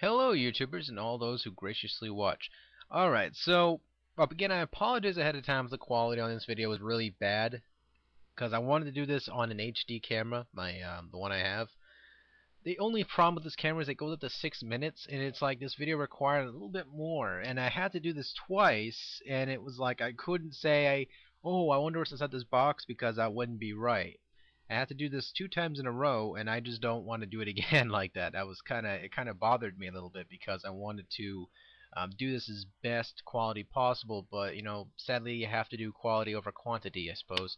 Hello YouTubers and all those who graciously watch. Alright, so again, I apologize ahead of time if the quality on this video was really bad, because I wanted to do this on an HD camera, the one I have. The only problem with this camera is it goes up to 6 minutes, and it's like this video required a little bit more, and I had to do this twice, and it was like I couldn't say, oh, I wonder what's inside this box, because that wouldn't be right. I had to do this 2 times in a row, and I just don't want to do it again like that. It kind of bothered me a little bit because I wanted to do this as best quality possible, but sadly you have to do quality over quantity, I suppose,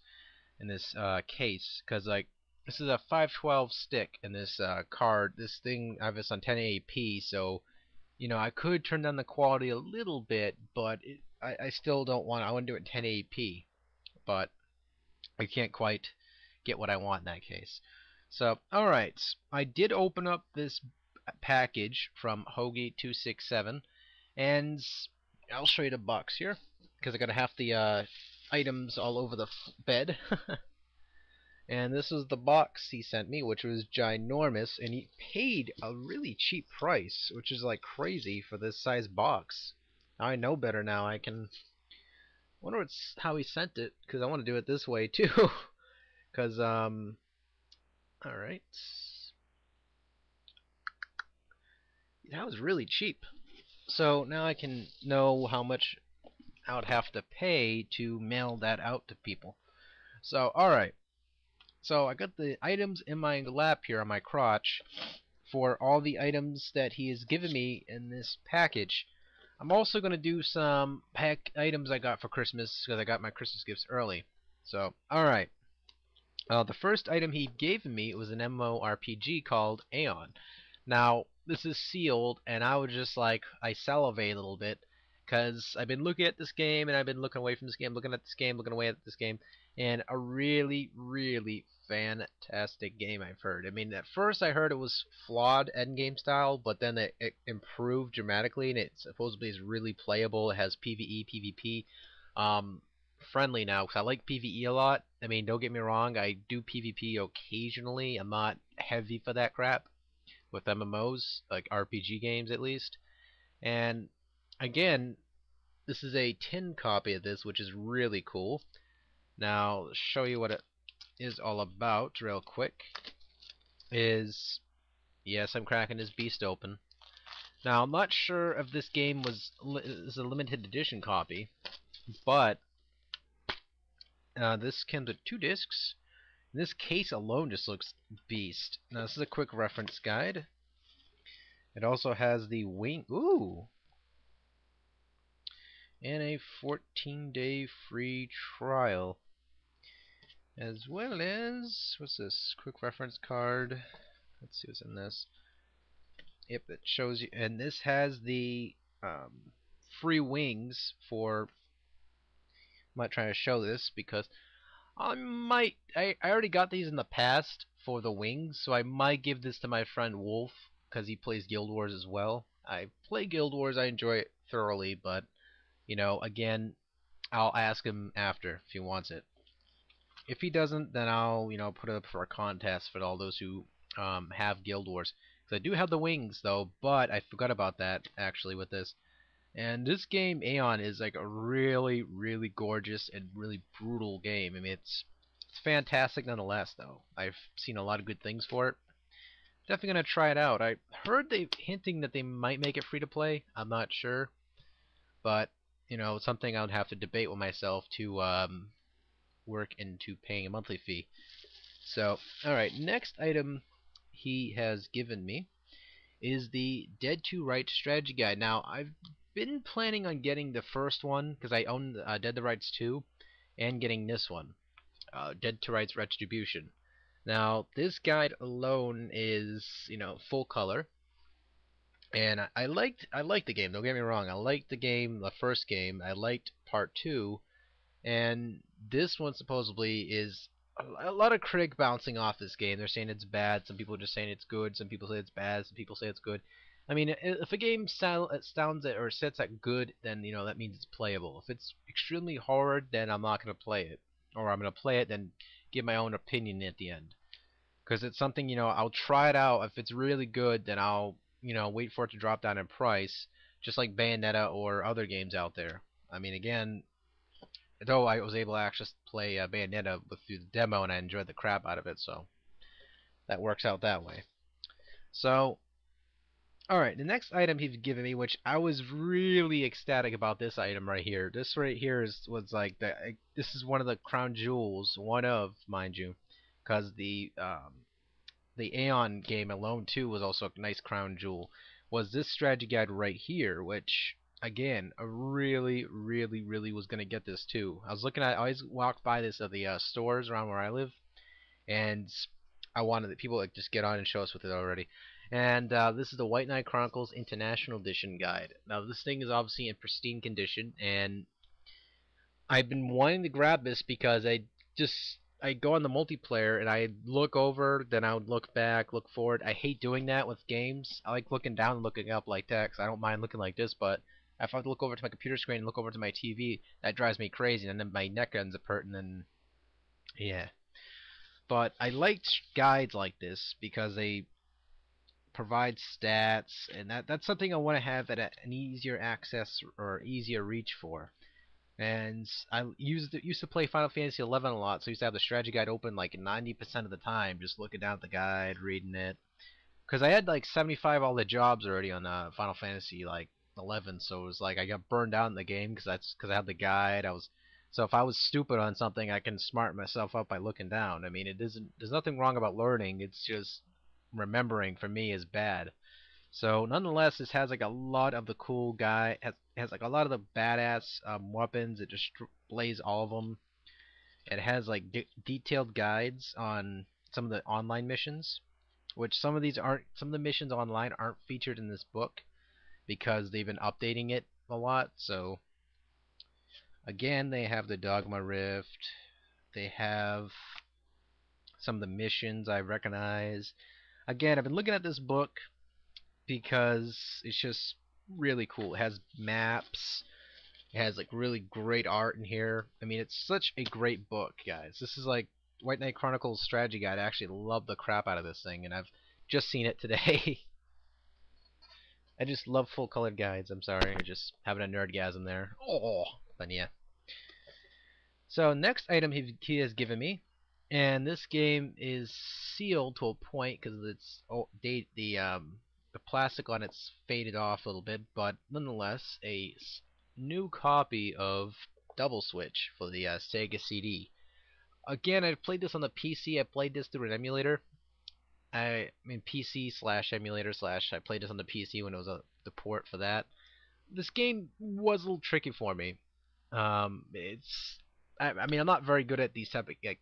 in this case, because like this is a 512 stick in this card. This thing I have this on 1080p, so I could turn down the quality a little bit, but I still don't want. I want to do it in 1080p, but I can't quite get what I want in that case. So, alright, I did open up this package from Hogie267, and I'll show you the box here, because I got half the items all over the bed. And this is the box he sent me, which was ginormous, and he paid a really cheap price, which is like crazy for this size box. Now I know better now. I can wonder how he sent it, because I want to do it this way too. Because alright, that was really cheap. So now I can know how much I would have to pay to mail that out to people. So alright. So I got the items in my lap here on my crotch for all the items that he has given me in this package. I'm also going to do some items I got for Christmas because I got my Christmas gifts early. So, alright. The first item he gave me was an MMORPG called Aeon. Now, this is sealed, and I was just like, I salivate a little bit because I've been looking at this game, and I've been looking away from this game, looking at this game, looking away at this game, and a really, really fantastic game I've heard. I mean, at first I heard it was flawed endgame style, but then it improved dramatically, and it supposedly is really playable. It has PvE, PvP, friendly now, because I like PvE a lot. I mean, don't get me wrong, I do PvP occasionally. I'm not heavy for that crap with MMOs, like RPG games at least. And again, this is a tin copy of this, which is really cool. Now, show you what it is all about real quick. Yes, I'm cracking this beast open. Now, I'm not sure if this game is a limited edition copy, but this comes with 2 discs. This case alone just looks beast. Now, this is a quick reference guide. It also has the wing. Ooh! And a 14-day free trial. As well as, what's this? Quick reference card. Let's see what's in this. Yep, it shows you, and this has the free wings for. I'm not trying to show this because I already got these in the past for the wings, so I might give this to my friend Wolf because he plays Guild Wars as well. I play Guild Wars, I enjoy it thoroughly, but again, I'll ask him after if he wants it. If he doesn't, then I'll put it up for a contest for all those who have Guild Wars. So I do have the wings though, but I forgot about that actually with this. And this game, Aeon, is like a really, really gorgeous and really brutal game. I mean, it's fantastic nonetheless, though. I've seen a lot of good things for it. Definitely gonna try it out. I heard they hinting that they might make it free to play. I'm not sure, but it's something I would have to debate with myself to work into paying a monthly fee. So, all right, next item he has given me is the Dead to Rights strategy guide. Now, I've been planning on getting the first one because I own Dead to Rights 2 and getting this one, Dead to Rights Retribution. Now, this guide alone is, full color, and I liked the game. Don't get me wrong, I liked the game, the first game. I liked part 2, and this one supposedly is a lot of critic bouncing off this game. They're saying it's bad. Some people are just saying it's good. Some people say it's bad. Some people say it's good. I mean, if a game sounds or sets at good, then that means it's playable. If it's extremely hard, then I'm not gonna play it, or I'm gonna play it then give my own opinion at the end. Because it's something I'll try it out. If it's really good, then I'll wait for it to drop down in price, just like Bayonetta or other games out there. I mean, again, though I was able to actually play Bayonetta through the demo and I enjoyed the crap out of it, so that works out that way. So, alright, the next item he's given me, which I was really ecstatic about this item right here. This right here was like, this is one of the crown jewels, one of, mind you, because the Aeon game alone too was also a nice crown jewel, was this strategy guide right here, which again, I really, really, really was gonna get this too. I was looking at, I always walk by this at the stores around where I live, and I wanted the people to just get on and show us with it already. And this is the White Knight Chronicles International Edition guide. Now this thing is obviously in pristine condition, and I've been wanting to grab this because I go on the multiplayer and I look over, then I would look back, look forward. I hate doing that with games. I like looking down and looking up like that 'cause I don't mind looking like this, but if I have to look over to my computer screen and look over to my TV, that drives me crazy, and then my neck ends up hurting, and yeah. But I liked guides like this because they provide stats, and that's something I want to have at an easier access or easier reach for. And I used to play Final Fantasy 11 a lot, so I used to have the strategy guide open like 90% of the time, just looking down at the guide, reading it. Because I had like 75 all the jobs already on Final Fantasy like 11, so it was like I got burned out in the game because I had the guide. So if I was stupid on something, I can smart myself up by looking down. I mean, there's nothing wrong about learning. It's just remembering for me is bad. So nonetheless, this has like a lot of the cool guy has like a lot of the badass weapons. It displays all of them. It has like detailed guides on some of the online missions, which some of the missions online aren't featured in this book because they've been updating it a lot. So again, they have the Dogma Rift. They have some of the missions I recognize. Again, I've been looking at this book because it's just really cool. It has maps. It has like really great art in here. I mean, it's such a great book, guys. This is like White Knight Chronicles Strategy Guide. I actually love the crap out of this thing, and I've just seen it today. I just love full colored guides. I'm sorry, I'm just having a nerdgasm there. Oh, but yeah. So next item he has given me, and this game is sealed to a point because it's the plastic on it's faded off a little bit, but nonetheless a new copy of Double Switch for the Sega CD. Again, I played this on the PC. I played this through an emulator. I mean PC slash emulator slash. I played this on the PC when it was the port for that. This game was a little tricky for me. It's I mean I'm not very good at these type of like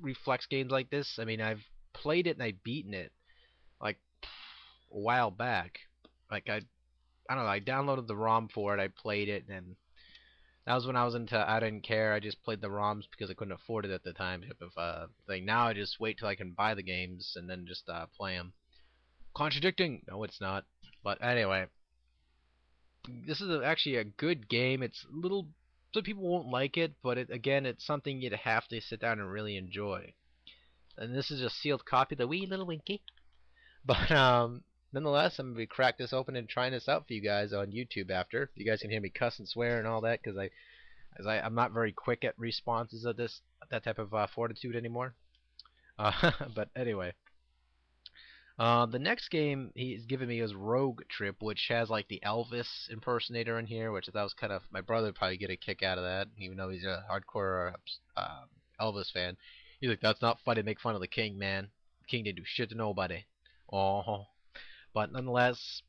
reflex games like this. I mean I've played it and I've beaten it like a while back. Like I don't know. I downloaded the ROM for it. I played it, and that was when I was into. I didn't care. I just played the ROMs because I couldn't afford it at the time. Type of thing. Now I just wait till I can buy the games and then just play them. Contradicting? No, it's not. But anyway, this is actually a good game. It's a little. Some people won't like it, but again, it's something you'd have to sit down and really enjoy. And this is a sealed copy, the wee little winky. But nonetheless, I'm gonna be crack this open and trying this out for you guys on YouTube after. You guys can hear me cuss and swear and all that because I'm not very quick at responses of that type of fortitude anymore. But anyway, the next game he's given me is Rogue Trip, which has like the Elvis impersonator in here, which I thought was kind of my brother would probably get a kick out of that, even though he's a hardcore Elvis fan. He's like, that's not funny to make fun of the king, man. The king didn't do shit to nobody. Oh, but nonetheless,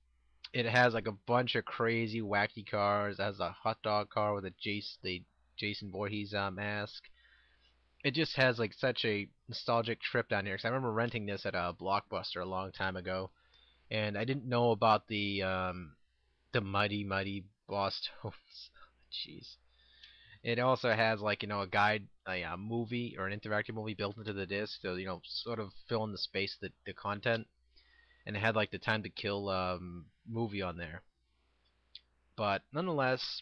it has like a bunch of crazy, wacky cars. It has a hot dog car with the Jason Voorhees mask. It just has like such a nostalgic trip down here. Cause I remember renting this at a Blockbuster a long time ago, and I didn't know about the Mighty Mighty Boss Tones. Jeez. It also has like a movie or an interactive movie built into the disc, so sort of fill in the space the content. And it had like the Time to Kill movie on there. But nonetheless,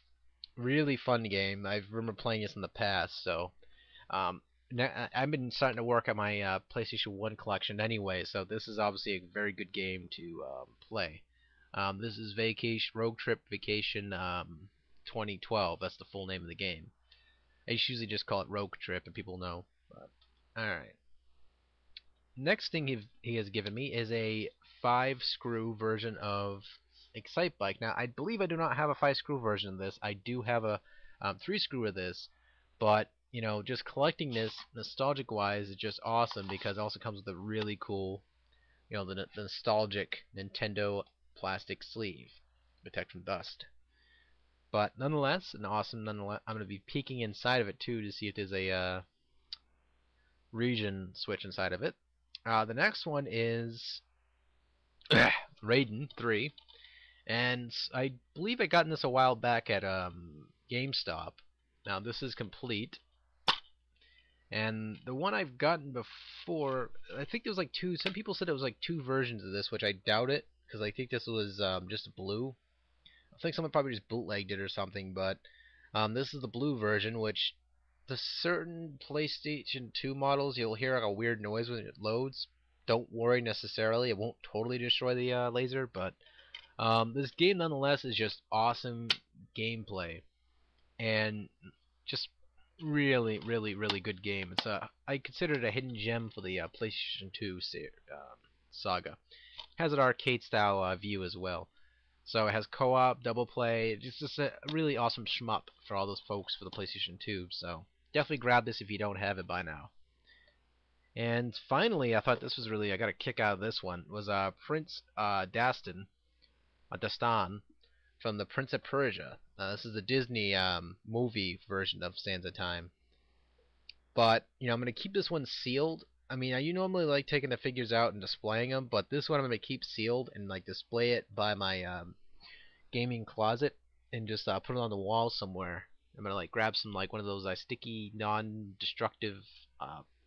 really fun game. I remember playing this in the past, so um, I've been starting to work on my PlayStation 1 collection anyway, so this is obviously a very good game to play. This is Vacation Road Trip Vacation 2012. That's the full name of the game. I usually just call it Rogue Trip, and people know. But all right. Next thing he has given me is a 5-screw version of Excite Bike. Now, I believe I do not have a 5-screw version of this. I do have a 3-screw of this, but you know, just collecting this nostalgic-wise is just awesome because it also comes with a really cool, you know, the nostalgic Nintendo plastic sleeve, protect from dust. But nonetheless, an awesome. Nonetheless, I'm going to be peeking inside of it too to see if there's a region switch inside of it. The next one is Raiden 3, and I believe I got this a while back at GameStop. Now this is complete, and the one I've gotten before, I think there was like two. Some people said it was like two versions of this, which I doubt it because I think this was just blue. I think someone probably just bootlegged it or something, but this is the blue version, which the certain PlayStation 2 models you'll hear like a weird noise when it loads. Don't worry necessarily, it won't totally destroy the laser, but this game nonetheless is just awesome gameplay and just really, really, really good game. It's I consider it a hidden gem for the PlayStation 2 saga. It has an arcade style view as well. So it has co-op, double play. It's just a really awesome shmup for all those folks for the PlayStation 2. So definitely grab this if you don't have it by now. And finally, I thought this was really, I got a kick out of this one, was Prince Dastan from the Prince of Persia. This is the Disney movie version of Sands of Time. But, you know, I'm going to keep this one sealed. I mean, you normally like taking the figures out and displaying them, but this one I'm going to keep sealed and like display it by my gaming closet and just put it on the wall somewhere. I'm going to like grab some like one of those sticky, non-destructive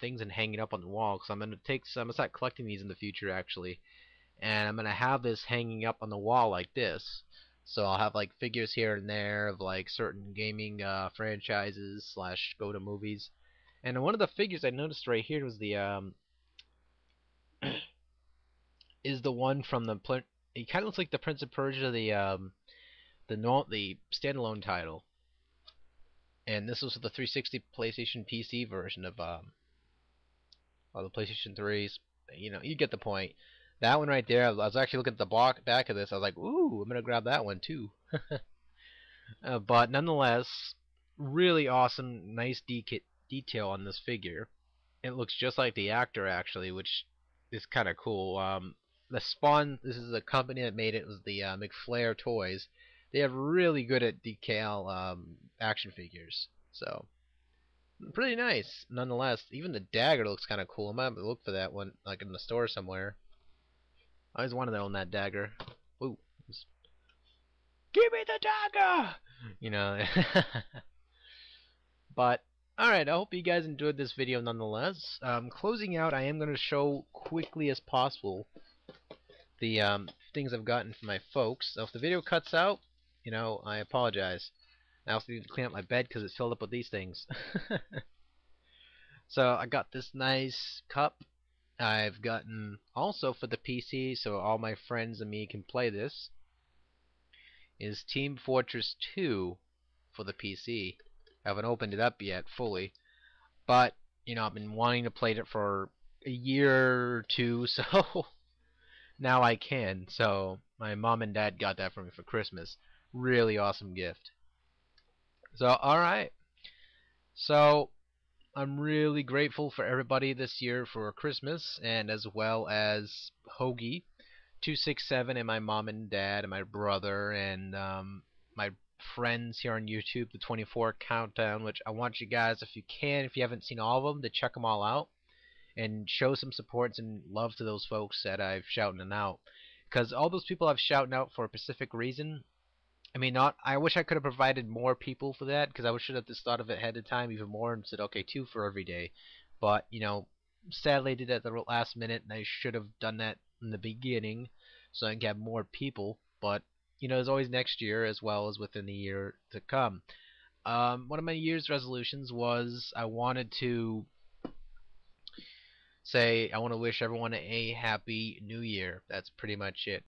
things and hang it up on the wall because I'm going to start collecting these in the future actually, and I'm going to have this hanging up on the wall like this. So I'll have like figures here and there of like certain gaming franchises slash go to movies. And one of the figures I noticed right here was the is the one from the it kind of looks like the Prince of Persia, the standalone title. And this was the 360 PlayStation PC version of the PlayStation 3s. You know, you get the point. That one right there, I was actually looking at the back of this. I was like, ooh, I'm gonna grab that one too. But nonetheless, really awesome, nice detail on this figure. It looks just like the actor actually, which is kind of cool. The Spawn, this is the company that made it, was the McFlair Toys. They have really good at decal action figures, so pretty nice nonetheless. Even the dagger looks kind of cool. I might have to look for that one like in the store somewhere. I always wanted to own that dagger. Ooh, give me the dagger! You know. But alright, I hope you guys enjoyed this video nonetheless. Closing out, I am going to show quickly as possible the things I've gotten from my folks. So if the video cuts out, you know, I apologize. I also need to clean up my bed because it's filled up with these things. So I got this nice cup. I've gotten also for the PC, so all my friends and me can play this, is Team Fortress 2 for the PC. I haven't opened it up yet fully, but you know, I've been wanting to play it for a year or two, so now I can. So my mom and dad got that for me for Christmas. Really awesome gift. So alright. So I'm really grateful for everybody this year for Christmas, and as well as Hogie267 and my mom and dad and my brother and my friends here on YouTube, the 24 Countdown, which I want you guys, if you can, if you haven't seen all of them, to check them all out and show some support and love to those folks that I've shouting out. Because all those people I've shouting out for a specific reason. I mean, not. I wish I could have provided more people for that because I should have just thought of it ahead of time even more and said, okay, 2 for every day. But you know, sadly, I did that at the last minute, and I should have done that in the beginning so I can have more people. But you know, there's always next year as well as within the year to come. One of my year's resolutions was I wanted to say I want to wish everyone a happy new year. That's pretty much it.